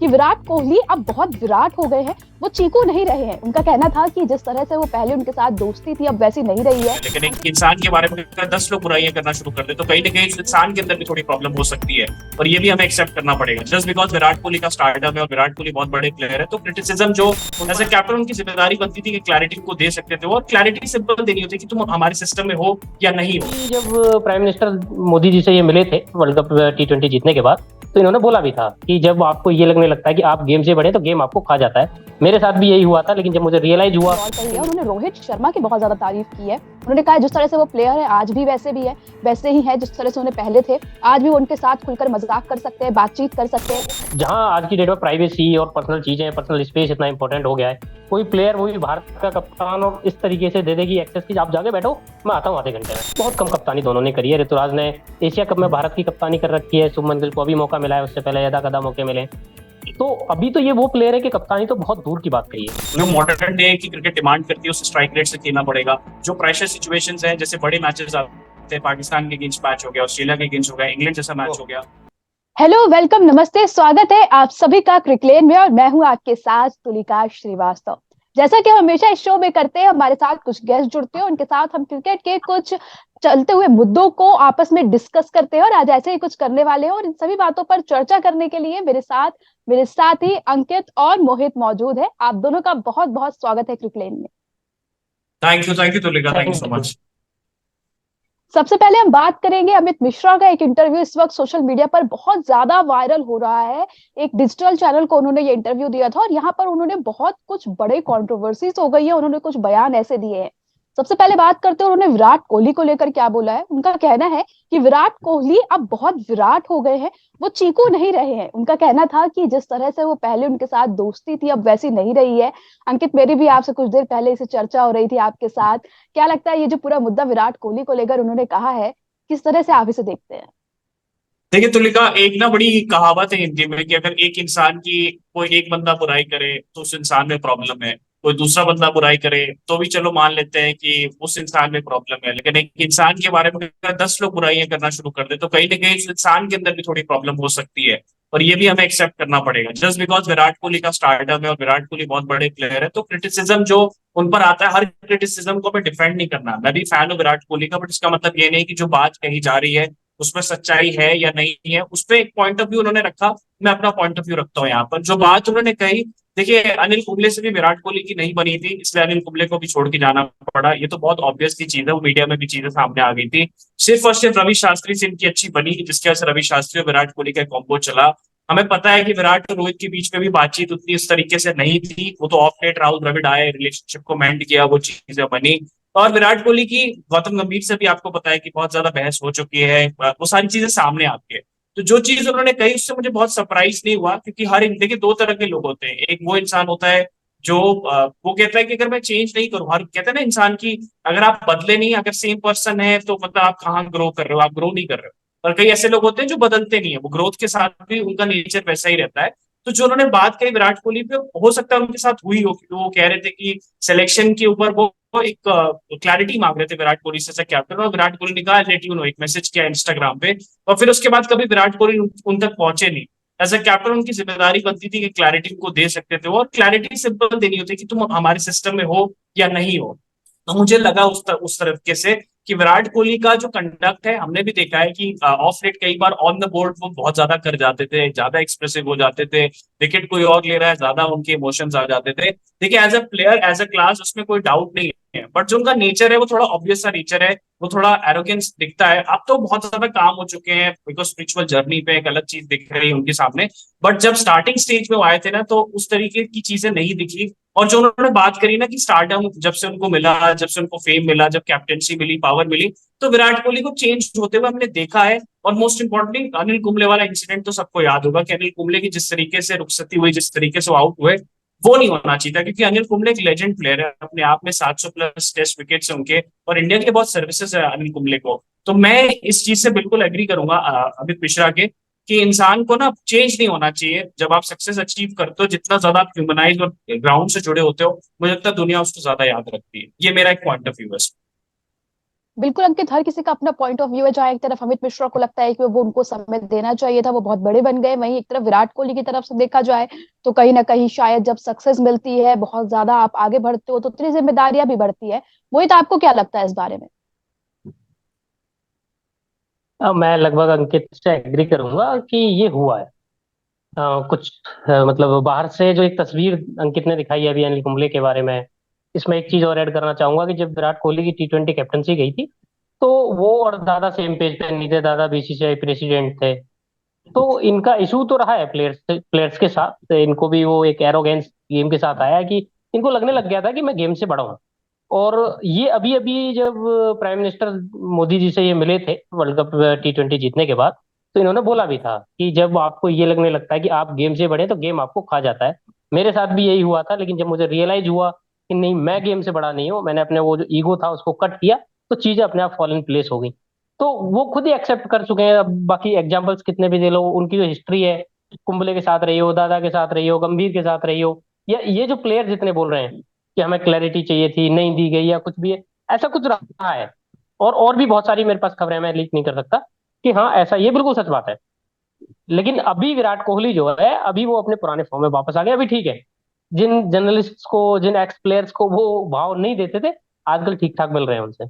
कि विराट कोहली अब बहुत विराट हो गए हैं, वो चीकू नहीं रहे हैं। उनका कहना था कि जिस तरह से वो पहले उनके साथ दोस्ती थी अब वैसी नहीं रही है। लेकिन एक इंसान के बारे में अगर 10 लोग बुराइयां करना शुरू कर दे तो कहीं ना कहीं उस इंसान के अंदर भी थोड़ी प्रॉब्लम हो सकती है। और ये भी हमें एक्सेप्ट करना पड़ेगा। जस्ट बिकॉज विराट कोहली का स्टार्टअप है और विराट कोहली बहुत बड़े प्लेयर है, तो क्रिटिसिज्म जो एज ए कैप्टन उनकी जिम्मेदारी बनती थी कि क्लैरिटी को दे सकते थे, और क्लैरिटी सिंपल देनी होती है कि तुम हमारे सिस्टम में हो या नहीं हो। जब प्राइम मिनिस्टर मोदी जी से ये मिले थे वर्ल्ड कप T20 जीतने के बाद, तो इन्होंने बोला भी था कि जब आपको ये लगने लगता है कि आप गेम से बढ़े तो गेम आपको खा जाता है। मेरे साथ भी यही हुआ था, लेकिन जब मुझे रियलाइज हुआ। उन्होंने रोहित शर्मा की बहुत ज्यादा तारीफ की है। उन्होंने कहा जिस तरह से वो प्लेयर है आज भी वैसे भी है, वैसे ही है जिस तरह से उन्हें पहले थे। आज भी वो उनके साथ खुलकर मजाक कर सकते हैं, बातचीत कर सकते हैं। जहां आज की डेट में प्राइवेसी और पर्सनल चीजें, पर्सनल स्पेस इतना इंपॉर्टेंट हो गया है, कोई प्लेयर, वो भी भारत का कप्तान, और इस तरीके से दे देगी एक्सेस की आप जाके बैठो, मैं आता हूँ आधे घंटे में। बहुत कम कप्तानी दोनों ने करी है। ऋतुराज ने एशिया कप में भारत की कप्तानी कर रखी है, शुभमन गिल को अभी मौका मिला है, उससे पहले यदा कदा मौके मिले। तो अभी तो ये वो प्लेयर है कि कप्तानी तो बहुत दूर की बात कही है। जो मॉडर्न डे की क्रिकेट डिमांड करती है उसे स्ट्राइक रेट से खेलना पड़ेगा। जो प्रेशर सिचुएशंस हैं, जैसे बड़े मैचेस आते हैं, पाकिस्तान के अगेंस्ट मैच हो गया, ऑस्ट्रेलिया के अगेंस्ट हो गया, इंग्लैंड जैसा मैच हो गया। हेलो, वेलकम, नमस्ते, स्वागत है आप सभी का क्रिकलेन में। और मैं हूं आपके साथ तुलिका श्रीवास्तव। जैसा कि हम हमेशा इस शो में करते हैं, हमारे साथ कुछ गेस्ट जुड़ते हैं, उनके साथ हम क्रिकेट के कुछ चलते हुए मुद्दों को आपस में डिस्कस करते हैं। और आज ऐसे ही कुछ करने वाले हैं, और इन सभी बातों पर चर्चा करने के लिए मेरे साथ ही अंकित और मोहित मौजूद है। आप दोनों का बहुत बहुत स्वागत है क्रिकलेन में। Thank you Tulika, thank you so much. सबसे पहले हम बात करेंगे अमित मिश्रा का। एक इंटरव्यू इस वक्त सोशल मीडिया पर बहुत ज्यादा वायरल हो रहा है। एक डिजिटल चैनल को उन्होंने ये इंटरव्यू दिया था, और यहाँ पर उन्होंने बहुत कुछ बड़े कंट्रोवर्सीज हो गई है। उन्होंने कुछ बयान ऐसे दिए हैं। सबसे पहले बात करते हैं उन्होंने विराट कोहली को लेकर क्या बोला है। उनका कहना है कि विराट कोहली अब बहुत विराट हो गए हैं, वो चीकू नहीं रहे हैं। उनका कहना था कि जिस तरह से वो पहले उनके साथ दोस्ती थी अब वैसी नहीं रही है। अंकित, मेरी भी आपसे कुछ देर पहले इसे चर्चा हो रही थी आपके साथ। क्या लगता है ये जो पूरा मुद्दा विराट कोहली को लेकर उन्होंने कहा है, किस तरह से आप इसे देखते हैं? देखिए तुलिका, एक ना बड़ी कहावत है हिंदी में कि अगर एक इंसान की कोई एक बंदा बुराई करे तो उस इंसान में प्रॉब्लम है, कोई दूसरा बंदा बुराई करे तो भी चलो मान लेते हैं कि उस इंसान में प्रॉब्लम है। लेकिन एक इंसान के बारे में अगर 10 लोग बुराइयां करना शुरू कर दे तो कहीं ना कहीं उस इंसान के अंदर भी थोड़ी प्रॉब्लम हो सकती है। और ये भी हमें एक्सेप्ट करना पड़ेगा। जस्ट बिकॉज विराट कोहली का स्टार्टअप है और विराट कोहली बहुत बड़े प्लेयर है, तो क्रिटिसिज्म जो उन पर आता है, हर क्रिटिसिज्म को हमें डिफेंड नहीं करना। मैं भी फैन हूँ विराट कोहली का, बट इसका मतलब ये नहीं कि जो बात कही जा रही है उसमें सच्चाई है या नहीं है, उस पर एक पॉइंट ऑफ व्यू उन्होंने रखा। मैं अपना पॉइंट ऑफ व्यू रखता हूँ यहाँ पर। जो बात उन्होंने कही, देखिए अनिल कुंबले से भी विराट कोहली की नहीं बनी थी, इसलिए अनिल कुंबले को भी छोड़ के जाना पड़ा। ये तो बहुत ऑब्वियस सी चीज है, वो मीडिया में भी चीजें सामने आ गई थी। सिर्फ और सिर्फ रवि शास्त्री से इनकी अच्छी बनी, जिसकी वजह से रवि शास्त्री और विराट कोहली का कॉम्बो चला। हमें पता है कि विराट और रोहित के बीच में भी बातचीत उतनी इस तरीके से नहीं थी। वो तो ऑफ लेट राहुल द्रविड़ आए, रिलेशनशिप को मेंट किया, वो चीजें बनी। और विराट कोहली की गौतम गंभीर से भी आपको पता है कि बहुत ज्यादा बहस हो चुकी है, वो सारी चीजें सामने आती है। तो जो चीज उन्होंने कही उससे मुझे बहुत सरप्राइज नहीं हुआ, क्योंकि देखिए दो तरह के लोग होते हैं। एक वो इंसान होता है जो वो कहता है कि अगर मैं चेंज नहीं करूँ, हर कहते हैं ना इंसान की, अगर आप बदले नहीं, अगर सेम पर्सन है तो मतलब आप कहाँ ग्रो कर रहे हो, आप ग्रो नहीं कर रहे हो। और कई ऐसे लोग होते हैं जो बदलते नहीं है, वो ग्रोथ के साथ भी उनका नेचर वैसा ही रहता है। तो जो उन्होंने बात कही विराट कोहली पे, हो सकता है उनके साथ हुई हो, क्योंकि वो कह रहे थे कि सिलेक्शन के ऊपर वो एक क्लैरिटी मांग रहे थे विराट कोहली से कैप्टन। और विराट कोहली ने कहा लेट यू नो, एक मैसेज किया इंस्टाग्राम पे। और फिर उसके बाद कभी विराट कोहली उन तक पहुंचे नहीं। एज अ कैप्टन उनकी जिम्मेदारी बनती थी कि क्लैरिटी उनको दे सकते थे, और क्लैरिटी सिंपल देनी होती है कि तुम हमारे सिस्टम में हो या नहीं हो। तो मुझे लगा उस तरीके से कि विराट कोहली का जो कंडक्ट है, हमने भी देखा है कि ऑफ लेट कई बार ऑन द बोर्ड वो बहुत ज्यादा कर जाते थे, ज्यादा एक्सप्रेसिव हो जाते थे। विकेट कोई और ले रहा है, ज्यादा उनके इमोशंस आ जाते थे। देखिए as a player, as a class, उसमें कोई डाउट नहीं है, बट जो उनका नेचर है वो थोड़ा ऑब्वियस सा नेचर है। वो थोड़ा एरोगेंस दिखता है। अब तो बहुत ज्यादा काम हो चुके हैं, बिकॉज स्पिरिचुअल जर्नी पे एक अलग चीज दिख रही है उनके सामने। बट जब स्टार्टिंग स्टेज में वो आए थे ना, तो उस तरीके की चीजें नहीं दिखी। और जो उन्होंने बात करी ना कि स्टार्टअप जब से उनको मिला, जब से उनको फेम मिला, जब कैप्टेंसी मिली, पावर मिली, तो विराट कोहली को चेंज होते हुए हमने देखा है। और मोस्ट इंपॉर्टेंटली अनिल कुंबले वाला इंसिडेंट तो सबको याद होगा कि अनिल कुंबले की जिस तरीके से रुखसती हुई, जिस तरीके से आउट हुए, वो नहीं होना चाहिए था। क्योंकि अनिल कुंबले एक लेजेंड प्लेयर है अपने आप में, 700 प्लस टेस्ट विकेट्स हैं उनके, और इंडिया के लिए बहुत सर्विसेज है अनिल कुंबले को। तो मैं इस चीज से बिल्कुल एग्री करूंगा अमित मिश्रा के, कि इंसान को ना चेंज नहीं होना चाहिए जब आप सक्सेस अचीव करते हो। जितना ज्यादा आप ह्यूमनाइज और ग्राउंड से जुड़े होते हो, मुझे लगता है दुनिया उसको ज्यादा याद रखती है। ये मेरा एक पॉइंट ऑफ व्यू है। बिल्कुल अंकित, हर किसी का अपना पॉइंट ऑफ व्यू है। जहाँ एक तरफ अमित मिश्रा को लगता है कि वो उनको समय देना चाहिए था, वो बहुत बड़े बन गए, वहीं एक तरफ विराट कोहली की तरफ से देखा जाए तो कहीं ना कहीं शायद जब सक्सेस मिलती है, बहुत ज्यादा आप आगे बढ़ते हो, तो उतनी जिम्मेदारियां भी बढ़ती है। मोहित, आपको क्या लगता है इस बारे में? मैं लगभग अंकित से एग्री करूंगा कि ये हुआ है। कुछ मतलब बाहर से जो एक तस्वीर अंकित ने दिखाई है अभी अनिल कुंबले के बारे में, इसमें एक चीज और ऐड करना चाहूंगा कि जब विराट कोहली की T20 कैप्टनसी गई थी, तो वो और दादा सेम पेज पे नहीं थे। दादा BCCI प्रेसिडेंट थे। तो इनका इशू तो रहा है प्लेयर्स प्लेयर्स के साथ। इनको भी वो एक एरोगेंस गेम के साथ आया कि इनको लगने लग गया था कि मैं गेम से बड़ा हूँ। और ये अभी अभी जब प्राइम मिनिस्टर मोदी जी से ये मिले थे वर्ल्ड कप T20 जीतने के बाद, तो इन्होंने बोला भी था कि जब आपको ये लगने लगता है कि आप गेम से बड़े हैं, तो गेम आपको खा जाता है। मेरे साथ भी यही हुआ था, लेकिन जब मुझे रियलाइज हुआ कि नहीं, मैं गेम से बड़ा नहीं हूँ, मैंने अपने वो जो ईगो था उसको कट किया, तो चीजें अपने आप फॉल इन प्लेस हो गई। तो वो खुद ही एक्सेप्ट कर चुके हैं। अब बाकी एग्जाम्पल्स कितने भी दे लो, उनकी जो हिस्ट्री है, कुंबले के साथ रही हो, दादा के साथ रही हो, गंभीर के साथ रही हो, या ये जो प्लेयर जितने बोल रहे हैं कि हमें क्लैरिटी चाहिए थी, नहीं दी गई, या कुछ भी है, ऐसा कुछ रहा है। और भी बहुत सारी मेरे पास खबरें हैं, मैं लीक नहीं कर सकता कि हाँ ऐसा, ये बिल्कुल सच बात है। लेकिन अभी विराट कोहली जो है, अभी वो अपने पुराने फॉर्म में वापस आ गए। अभी ठीक है, जिन जर्नलिस्ट्स को, जिन एक्स प्लेयर्स को वो भाव नहीं देते थे, आजकल ठीक ठाक मिल रहे हैं उनसे।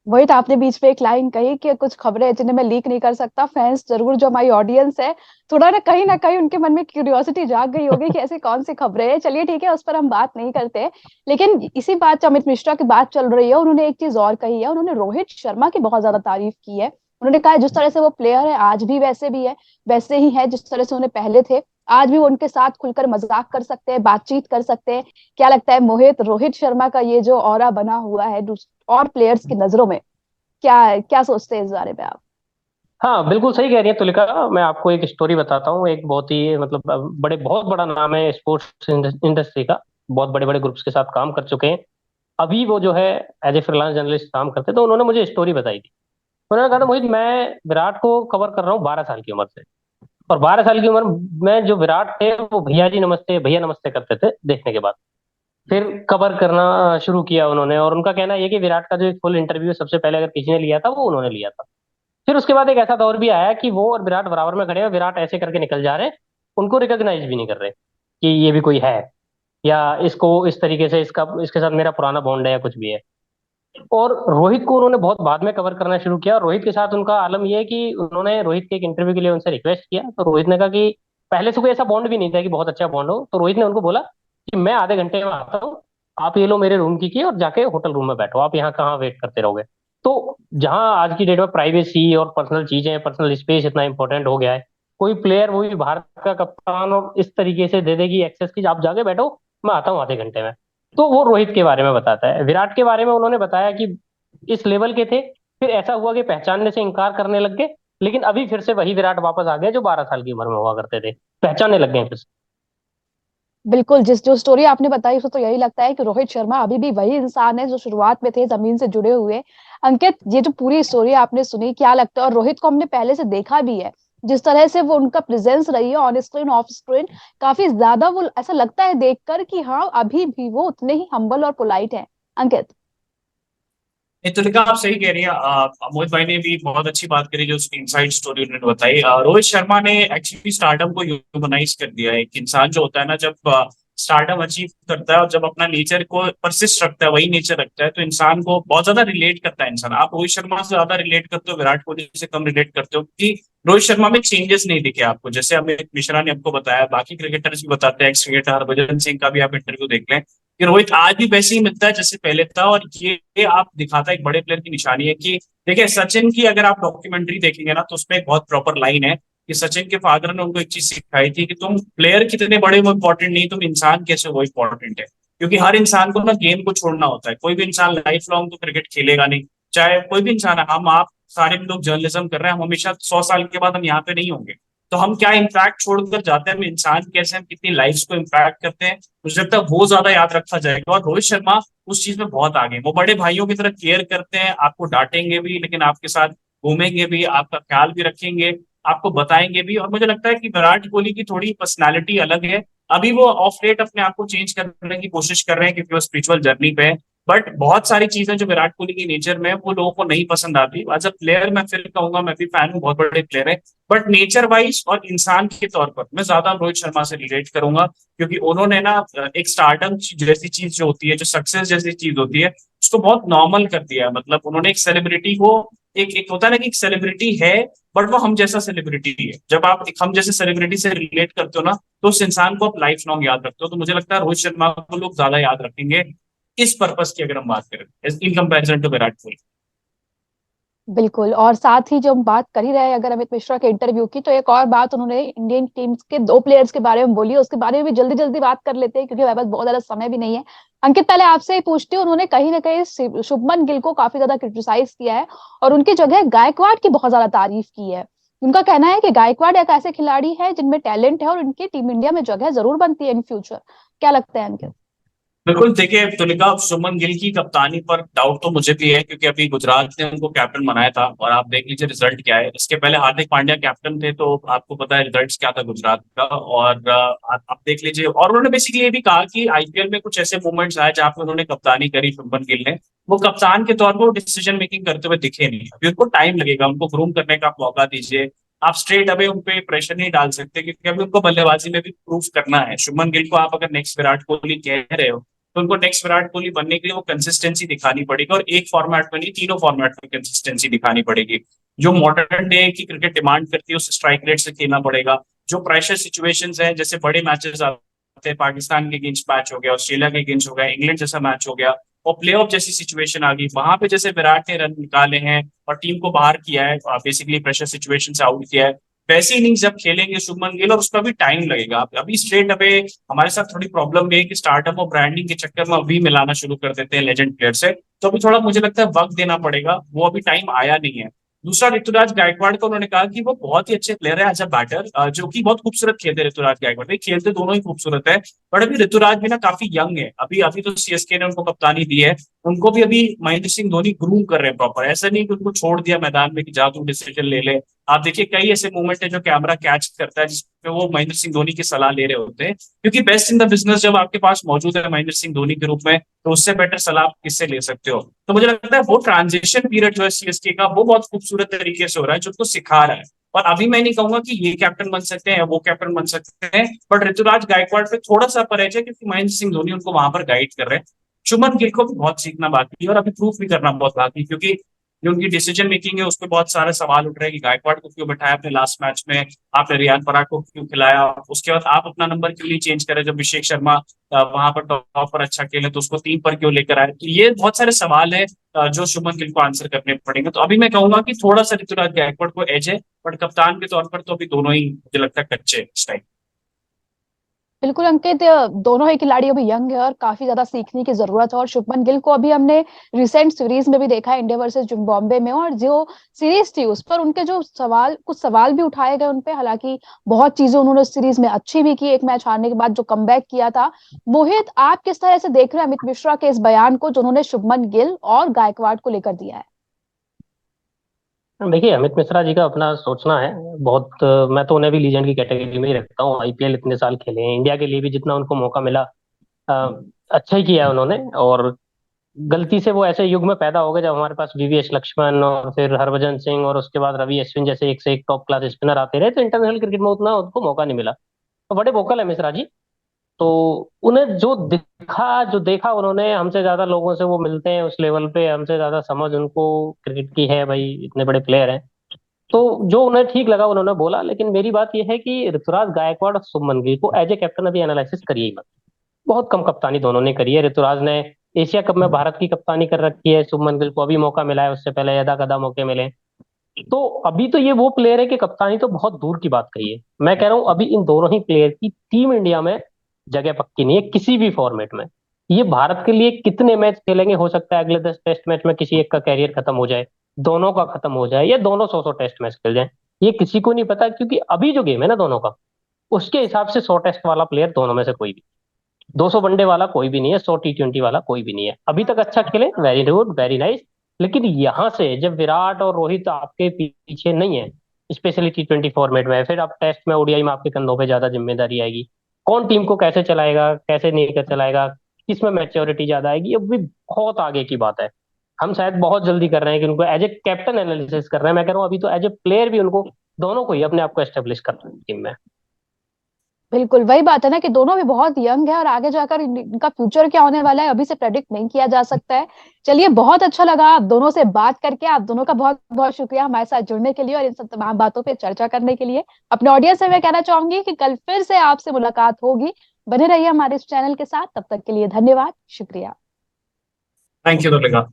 वही तो आपने बीच में एक लाइन कही कि कुछ खबरें हैं जिन्हें मैं लीक नहीं कर सकता। फैंस जरूर, जो हमारी ऑडियंस है, थोड़ा ना कहीं उनके मन में क्यूरियोसिटी जाग गई होगी कि ऐसी कौन सी खबरें हैं। चलिए ठीक है, उस पर हम बात नहीं करते। लेकिन इसी बात, जो अमित मिश्रा की बात चल रही है, उन्होंने एक चीज और कही है। उन्होंने रोहित शर्मा की बहुत ज्यादा तारीफ की है। उन्होंने कहा है जिस तरह से वो प्लेयर है आज भी वैसे भी है, वैसे ही है जिस तरह से उन्हें पहले थे। आज भी वो उनके साथ खुलकर मजाक कर सकते हैं, बातचीत कर सकते हैं। क्या लगता है मोहित, रोहित शर्मा का ये जो ऑरा बना हुआ है और प्लेयर्स की नजरों में, क्या क्या सोचते हैं इस बारे में आप? हाँ बिल्कुल सही कह रही है तुलिका। मैं आपको एक स्टोरी बताता हूँ। एक बहुत ही मतलब बड़े बहुत बड़ा नाम है स्पोर्ट्स इंडस्ट्री का, बहुत बड़े बड़े ग्रुप्स के साथ काम कर चुके हैं। अभी वो जो है एज ए फ्रीलांस जर्नलिस्ट काम करते, तो उन्होंने मुझे स्टोरी बताई थी। उन्होंने कहा था, मोहित मैं विराट को कवर कर रहा हूँ 12 साल की उम्र से। और 12 साल की उम्र में जो विराट थे, वो भैया जी नमस्ते, भैया नमस्ते करते थे देखने के बाद। फिर कवर करना शुरू किया उन्होंने, और उनका कहना ये कि विराट का जो एक फुल इंटरव्यू सबसे पहले अगर किसी ने लिया था, वो उन्होंने लिया था। फिर उसके बाद एक ऐसा दौर भी आया कि वो और विराट बराबर में खड़े हैं, विराट ऐसे करके निकल जा रहे हैं, उनको रिकॉग्नाइज भी नहीं कर रहे कि ये भी कोई है, या इसको इस तरीके से, इसका इसके साथ मेरा पुराना बॉन्ड है या कुछ भी है। और रोहित को उन्होंने बहुत बाद में कवर करना शुरू किया। और रोहित के साथ उनका आलम यह है कि उन्होंने रोहित के एक इंटरव्यू के लिए उनसे रिक्वेस्ट किया, तो रोहित ने कहा कि पहले से कोई ऐसा बॉन्ड भी नहीं था कि बहुत अच्छा बॉन्ड हो। तो रोहित ने उनको बोला कि मैं आधे घंटे में आता हूँ, आप ये लो मेरे रूम की और जाके होटल रूम में बैठो, आप यहाँ कहाँ वेट करते रहोगे। तो जहां आज की डेट में प्राइवेसी और पर्सनल चीजें, पर्सनल स्पेस इतना इंपॉर्टेंट हो गया है, कोई प्लेयर, वो भी भारत का कप्तान, और इस तरीके से दे देगी एक्सेस की आप जाके बैठो, मैं आता हूँ आधे घंटे में। तो वो रोहित के बारे में बताता है। विराट के बारे में उन्होंने बताया कि इस लेवल के थे, फिर ऐसा हुआ कि पहचानने से इनकार करने लग गए, लेकिन अभी फिर से वही विराट वापस आ गए जो 12 साल की उम्र में हुआ करते थे, पहचानने लग गए फिर से। बिल्कुल, जिस जो स्टोरी आपने बताई उससे तो यही लगता है कि रोहित शर्मा अभी भी वही इंसान है जो शुरुआत में थे, जमीन से जुड़े हुए। अंकित, ये जो पूरी स्टोरी आपने सुनी, क्या लगता है? और रोहित को हमने पहले से देखा भी है, जिस तरह से वो उनका प्रेजेंस रही है ऑन स्क्रीन ऑफ स्क्रीन, काफी ज्यादा वो ऐसा लगता है देखकर कि हाँ अभी भी वो उतने ही हम्बल और पोलाइट है। अंकित? नहीं तुलिका, आप सही कह रही हैं। मोहित भाई ने भी बहुत अच्छी बात करी जो उसकी इनसाइड स्टोरी उन्होंने बताई। रोहित शर्मा ने एक्चुअली स्टारडम को ह्यूमनाइज कर दिया है। एक इंसान जो होता है ना, जब स्टारडम अचीव करता है और जब अपना नेचर को परसिस्ट रखता है, वही नेचर रखता है, तो इंसान को बहुत ज्यादा रिलेट करता है इंसान। आप रोहित शर्मा से ज्यादा रिलेट करते हो, विराट कोहली से कम रिलेट करते हो, क्योंकि रोहित शर्मा में चेंजेस नहीं दिखे आपको। जैसे अमित मिश्रा ने आपको बताया, बाकी क्रिकेटर्स भी बताते हैं, एक्स क्रिकेटर हरभजन सिंह का भी आप इंटरव्यू देख लें कि रोहित आज भी वैसे ही मिलता है जैसे पहले था। और ये आप दिखाता है एक बड़े प्लेयर की निशानी है कि देखिए, सचिन की अगर आप डॉक्यूमेंट्री देखेंगे ना, तो उसमें एक बहुत प्रॉपर लाइन है कि सचिन के फादर ने उनको एक चीज सिखाई थी कि तुम प्लेयर कितने बड़े वो इंपॉर्टेंट नहीं, तुम इंसान कैसे वो इंपॉर्टेंट है। क्योंकि हर इंसान को ना गेम को छोड़ना होता है। कोई भी इंसान लाइफ लॉन्ग तो क्रिकेट खेलेगा नहीं, चाहे कोई भी इंसान है। हम आप सारे भी लोग जर्नलिज्म कर रहे हैं, हम हमेशा 100 साल के बाद हम यहाँ पे नहीं होंगे। तो हम क्या इम्पैक्ट छोड़कर जाते हैं, हम इंसान कैसे, हम कितनी लाइफ को इम्पैक्ट करते हैं, मुझे लगता है वो ज्यादा याद रखा जाएगा। और रोहित शर्मा उस चीज में बहुत आगे, वो बड़े भाइयों की तरह केयर करते हैं, आपको डांटेंगे भी लेकिन आपके साथ घूमेंगे भी, आपका ख्याल भी रखेंगे, आपको बताएंगे भी। और मुझे लगता है कि विराट कोहली की थोड़ी पर्सनैलिटी अलग है। अभी वो ऑफ लेट अपने आप को चेंज करने की कोशिश कर रहे हैं क्योंकि वो स्पिरिचुअल जर्नी पे है। बट बहुत सारी चीजें जो विराट कोहली की नेचर में है, वो लोगों को नहीं पसंद आती। एज अ प्लेयर मैं फिर कहूंगा, मैं भी फैन हूँ, बहुत बड़े प्लेयर है, बट नेचर वाइज और इंसान के तौर पर मैं ज्यादा रोहित शर्मा से रिलेट करूंगा, क्योंकि उन्होंने ना एक स्टार्टअप जैसी चीज जो होती है, जो सक्सेस जैसी चीज होती है, उसको बहुत नॉर्मल कर दिया है। मतलब उन्होंने एक सेलिब्रिटी को, एक एक होता है ना कि एक सेलिब्रिटी है, बट वो हम जैसा सेलिब्रिटी है। जब आप एक हम जैसे सेलिब्रिटी से रिलेट करते हो ना, तो उस इंसान को आप लाइफ लॉन्ग याद रखते हो। तो मुझे लगता है रोहित शर्मा को लोग ज्यादा याद रखेंगे इस पर्पस की, अगर हम बात करें in comparison to Virat Kohli. बिल्कुल। और साथ ही जब हम बात कर ही रहे हैं अगर अमित मिश्रा के इंटरव्यू की, तो एक और बात उन्होंने इंडियन टीम्स के दो प्लेयर्स के बारे में बोली है, उसके बारे में भी जल्दी जल्दी बात कर लेते हैं क्योंकि हमारे पास बहुत ज्यादा समय भी नहीं है। अंकित, पहले आपसे ही पूछती हूँ, उन्होंने कहीं ना कहीं शुभमन गिल को काफी ज्यादा क्रिटिसाइज किया है और उनकी जगह गायकवाड़ की बहुत ज्यादा तारीफ की है। उनका कहना है कि गायकवाड़ एक ऐसे खिलाड़ी है जिनमें टैलेंट है और उनकी टीम इंडिया में जगह जरूर बनती है इन फ्यूचर। क्या लगता है अंकित? बिल्कुल, देखिए तुलिका, सुमन गिल की कप्तानी पर डाउट तो मुझे भी है, क्योंकि अभी गुजरात ने उनको कैप्टन बनाया था और आप देख लीजिए रिजल्ट क्या है। इसके पहले हार्दिक पांड्या कैप्टन थे, तो आपको पता है रिजल्ट क्या था गुजरात का। और आप देख लीजिए, और उन्होंने बेसिकली ये भी कहा कि आईपीएल में कुछ ऐसे मोमेंट्स आए जहाँ पे उन्होंने कप्तानी करी, शुभमन गिल ने, वो कप्तान के तौर पर डिसीजन मेकिंग करते हुए दिखे नहीं। अभी उनको टाइम लगेगा, उनको ग्रूम करने का मौका दीजिए। आप स्ट्रेट अवे उन पे प्रेशर नहीं डाल सकते, क्योंकि अभी उनको बल्लेबाजी में भी प्रूफ करना है। शुभमन गिल को आप अगर नेक्स्ट विराट कोहली कह रहे हो, तो उनको नेक्स्ट विराट कोहली बनने के लिए वो कंसिस्टेंसी दिखानी पड़ेगी, और एक फॉर्मेट में नहीं, तीनों फॉर्मेट में कंसिस्टेंसी दिखानी पड़ेगी। जो मॉडर्न डे की क्रिकेट डिमांड करती है, उस स्ट्राइक रेट से खेलना पड़ेगा। जो प्रेशर सिचुएशंस हैं, जैसे बड़े मैचेस आते हैं, पाकिस्तान के अगेंस्ट मैच हो गया, ऑस्ट्रेलिया के अगेंस्ट हो गया, इंग्लैंड जैसा मैच हो गया, और प्ले ऑफ जैसी सिचुएशन आ गई, वहां पे जैसे विराट ने रन निकाले हैं और टीम को बाहर किया है, बेसिकली प्रेशर सिचुएशन से आउट किया है, वैसी इनिंग्स जब खेलेंगे शुभमन गिल, और उसका भी टाइम लगेगा। अभी स्ट्रेट अवे हमारे साथ थोड़ी प्रॉब्लम ये है कि स्टार्टअप और ब्रांडिंग के चक्कर में अभी मिलाना शुरू कर देते हैं लेजेंड प्लेयर से। तो अभी थोड़ा मुझे लगता है वक्त देना पड़ेगा, वो अभी टाइम आया नहीं है। दूसरा, ऋतुराज गायकवाड़ को उन्होंने कहा कि वो बहुत ही अच्छे प्लेयर है एज अ बैटर, जो कि बहुत खूबसूरत खेलते हैं ऋतुराज गायकवाड़, भाई खेलते दोनों ही खूबसूरत है। बट अभी ऋतुराज भी ना काफी यंग है, अभी अभी तो सीएसके ने उनको कप्तानी दी है, उनको भी अभी महेंद्र सिंह धोनी ग्रूम कर रहे हैं प्रॉपर। ऐसा नहीं कि उनको छोड़ दिया मैदान में कि जा तू डिसीजन ले ले। आप देखिए कई ऐसे मोमेंट है जो कैमरा कैच करता है जिसपे वो महेंद्र सिंह धोनी की सलाह ले रहे होते हैं, क्योंकि बेस्ट इन द बिजनेस जब आपके पास मौजूद है महेंद्र सिंह धोनी के रूप में, तो उससे बेटर सलाह आप किससे ले सकते हो। तो मुझे लगता है वो ट्रांजिशन पीरियड जो है सीएसके का, वो बहुत खूबसूरत तरीके से हो रहा है, जो उसको सिखा रहा है। और अभी मैं नहीं कहूंगा कि ये कैप्टन बन सकते हैं, वो कैप्टन बन सकते हैं, बट ऋतुराज गायकवाड़ पे थोड़ा सा परहेज है, क्योंकि महेंद्र सिंह धोनी उनको वहां पर गाइड कर रहे हैं। शुभमन गिल को भी बहुत सीखना बाकी है और अभी प्रूफ भी करना बहुत बाकी है, क्योंकि जो उनकी डिसीजन मेकिंग है उस पर बहुत सारे सवाल उठ रहे हैं कि गायकवाड़ को क्यों बैठाया आपने लास्ट मैच में, आपने रियान पराग को क्यों खिलाया, उसके बाद आप अपना नंबर क्यों नहीं चेंज करे जब अभिषेक शर्मा वहां पर टॉप पर अच्छा खेले, तो उसको 3 पर क्यों लेकर आए। तो ये बहुत सारे सवाल है जो शुभमन गिल को आंसर करने पड़ेंगे। तो अभी मैं कहूंगा कि थोड़ा सा ऋतुराज गायकवाड़ को एज है, बट कप्तान के तौर पर तो अभी दोनों ही मुझे लगता है कच्चे इस टाइम। बिल्कुल अंकित, दोनों ही खिलाड़ी अभी यंग है और काफी ज्यादा सीखने की जरूरत है। और शुभमन गिल को अभी हमने रिसेंट सीरीज में भी देखा है, इंडिया वर्सेस जिम्बाब्वे में, और जो सीरीज थी उस पर उनके जो सवाल, कुछ सवाल भी उठाए गए उन पे। हालांकि बहुत चीजें उन्होंने उस सीरीज में अच्छी भी की, एक मैच हारने के बाद जो कमबैक किया था। मोहित, आप किस तरह से देख रहे हैं अमित मिश्रा के इस बयान को जो उन्होंने शुभमन गिल और गायकवाड़ को लेकर दिया है? देखिए, अमित मिश्रा जी का अपना सोचना है बहुत। मैं तो उन्हें भी लीजेंड की कैटेगरी में ही रखता हूँ। आईपीएल इतने साल खेले हैं, इंडिया के लिए भी जितना उनको मौका मिला अच्छा ही किया है उन्होंने। और गलती से वो ऐसे युग में पैदा हो गए जब हमारे पास वीवीएस लक्ष्मण और फिर हरभजन सिंह और उसके बाद रवि अश्विन जैसे एक से एक टॉप क्लास स्पिनर आते रहे, तो इंटरनेशनल क्रिकेट में उतना उनको मौका नहीं मिला। तो बड़े वोकल है मिश्रा जी। तो उन्हें जो देखा उन्होंने, हमसे ज्यादा लोगों से वो मिलते हैं उस लेवल पे, हमसे ज्यादा समझ उनको क्रिकेट की है भाई, इतने बड़े प्लेयर हैं। तो जो उन्हें ठीक लगा उन्होंने बोला। लेकिन मेरी बात यह है कि ऋतुराज गायकवाड़ और शुभमन गिल को एज ए कैप्टन अभी एनालिसिस करिए ही मत। बहुत कम कप्तानी दोनों ने करी है। ऋतुराज ने एशिया कप में भारत की कप्तानी कर रखी है, शुभमन गिल को अभी मौका मिला है, उससे पहले यदा कदा मौके मिले। तो अभी तो ये वो प्लेयर है कि कप्तानी तो बहुत दूर की बात कही है। मैं कह रहा हूँ अभी इन दोनों ही प्लेयर की टीम इंडिया में जगह पक्की नहीं है किसी भी फॉर्मेट में। ये भारत के लिए कितने मैच खेलेंगे, हो सकता है अगले 10 टेस्ट मैच में किसी एक का कैरियर खत्म हो जाए, दोनों का खत्म हो जाए, या दोनों 100 टेस्ट मैच खेल जाए, ये किसी को नहीं पता। क्योंकि अभी जो गेम है ना दोनों का, उसके हिसाब से 100 टेस्ट वाला प्लेयर दोनों में से कोई भी, 200 वनडे वाला कोई भी नहीं है, 100 टी20 वाला कोई भी नहीं है। अभी तक अच्छा खेले, वेरी गुड, वेरी नाइस। लेकिन यहाँ से जब विराट और रोहित आपके पीछे नहीं है, स्पेशली टी20 फॉर्मेट में, फिर आप टेस्ट में, ओडीआई में आपके कंधों पे ज्यादा जिम्मेदारी आएगी। कौन टीम को कैसे चलाएगा, कैसे नहीं कर चलाएगा, किसमें मैच्योरिटी ज्यादा आएगी, ये भी बहुत आगे की बात है। हम शायद बहुत जल्दी कर रहे हैं कि उनको एज ए कैप्टन एनालिसिस कर रहे हैं। मैं कह रहा हूँ अभी तो एज ए प्लेयर भी उनको, दोनों को ही अपने आप को एस्टेब्लिश करना है टीम में। बिल्कुल वही बात है ना कि दोनों भी बहुत यंग है और आगे जाकर इनका फ्यूचर क्या होने वाला है अभी से प्रेडिक्ट नहीं किया जा सकता है। चलिए बहुत अच्छा लगा आप दोनों से बात करके। आप दोनों का बहुत बहुत शुक्रिया हमारे साथ जुड़ने के लिए और इन सब तमाम बातों पे चर्चा करने के लिए। अपने ऑडियंस से मैं कहना चाहूंगी कि कल फिर से आपसे मुलाकात होगी। बने रहिए हमारे इस चैनल के साथ, तब तक के लिए धन्यवाद, शुक्रिया। Thank you Tulika.